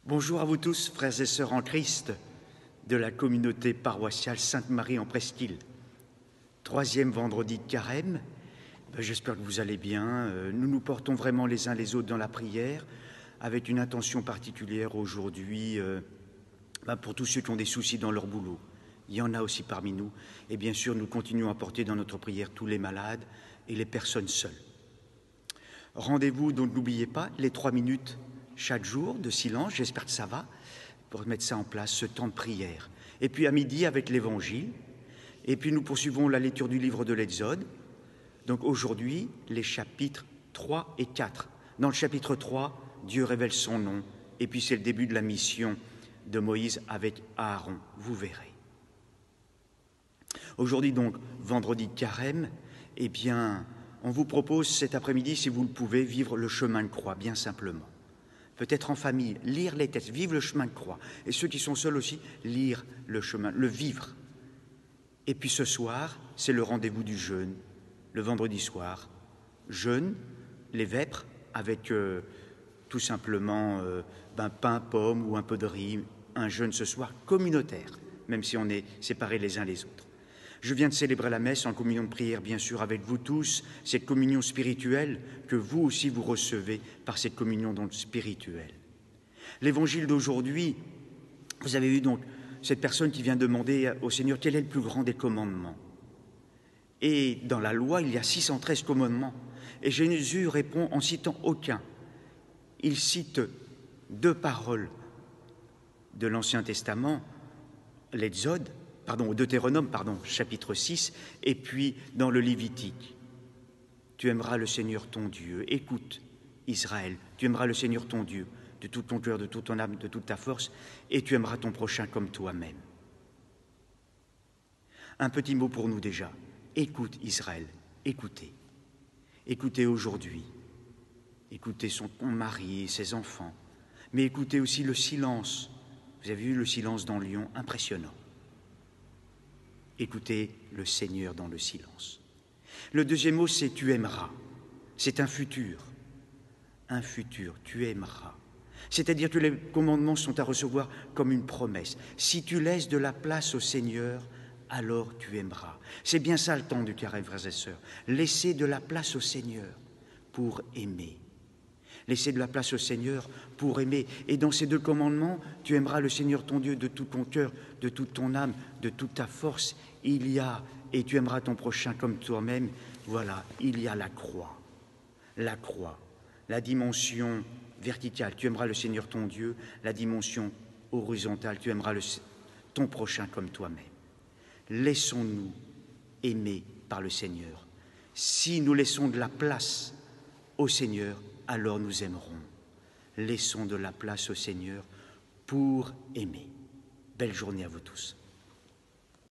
Bonjour à vous tous, frères et sœurs en Christ, de la communauté paroissiale Sainte-Marie en Presqu'île. Troisième vendredi de Carême, j'espère que vous allez bien. Nous nous portons vraiment les uns les autres dans la prière, avec une intention particulière aujourd'hui pour tous ceux qui ont des soucis dans leur boulot. Il y en a aussi parmi nous. Et bien sûr, nous continuons à porter dans notre prière tous les malades et les personnes seules. Rendez-vous, donc n'oubliez pas, les 3 minutes chaque jour de silence, j'espère que ça va, pour mettre ça en place, ce temps de prière. Et puis à midi avec l'Évangile, et puis nous poursuivons la lecture du livre de l'Exode. Donc aujourd'hui, les chapitres 3 et 4. Dans le chapitre 3, Dieu révèle son nom, et puis c'est le début de la mission de Moïse avec Aaron, vous verrez. Aujourd'hui donc, vendredi de Carême, eh bien, on vous propose cet après-midi, si vous le pouvez, vivre le chemin de croix, bien simplement. Peut-être en famille, lire les textes, vivre le chemin de croix. Et ceux qui sont seuls aussi, lire le chemin, le vivre. Et puis ce soir, c'est le rendez-vous du jeûne, le vendredi soir. Jeûne, les vêpres, avec tout simplement pain, pomme ou un peu de riz. Un jeûne ce soir communautaire, même si on est séparés les uns les autres. Je viens de célébrer la messe en communion de prière, bien sûr, avec vous tous, cette communion spirituelle que vous aussi vous recevez par cette communion donc spirituelle. L'évangile d'aujourd'hui, vous avez vu donc cette personne qui vient demander au Seigneur quel est le plus grand des commandements. Et dans la loi, il y a 613 commandements. Et Jésus répond en citant aucun. Il cite 2 paroles de l'Ancien Testament, l'Exode, au Deutéronome, chapitre 6, et puis dans le Lévitique. Tu aimeras le Seigneur ton Dieu. Écoute, Israël, tu aimeras le Seigneur ton Dieu de tout ton cœur, de toute ton âme, de toute ta force, et tu aimeras ton prochain comme toi-même. Un petit mot pour nous déjà. Écoute, Israël, écoutez. Écoutez aujourd'hui. Écoutez son mari et ses enfants. Mais écoutez aussi le silence. Vous avez vu le silence dans Lyon, impressionnant. Écoutez le Seigneur dans le silence. Le deuxième mot, c'est tu aimeras. C'est un futur. Un futur, tu aimeras. C'est-à-dire que les commandements sont à recevoir comme une promesse. Si tu laisses de la place au Seigneur, alors tu aimeras. C'est bien ça le temps du carême, frères et sœurs. Laisser de la place au Seigneur pour aimer. Laisser de la place au Seigneur pour aimer. Et dans ces 2 commandements, tu aimeras le Seigneur ton Dieu de tout ton cœur, de toute ton âme, de toute ta force. Il y a, et tu aimeras ton prochain comme toi-même. Voilà, il y a la croix. La croix, la dimension verticale, tu aimeras le Seigneur ton Dieu. La dimension horizontale, tu aimeras ton prochain comme toi-même. Laissons-nous aimer par le Seigneur. Si nous laissons de la place au Seigneur, alors nous aimerons. Laissons de la place au Seigneur pour aimer. Belle journée à vous tous.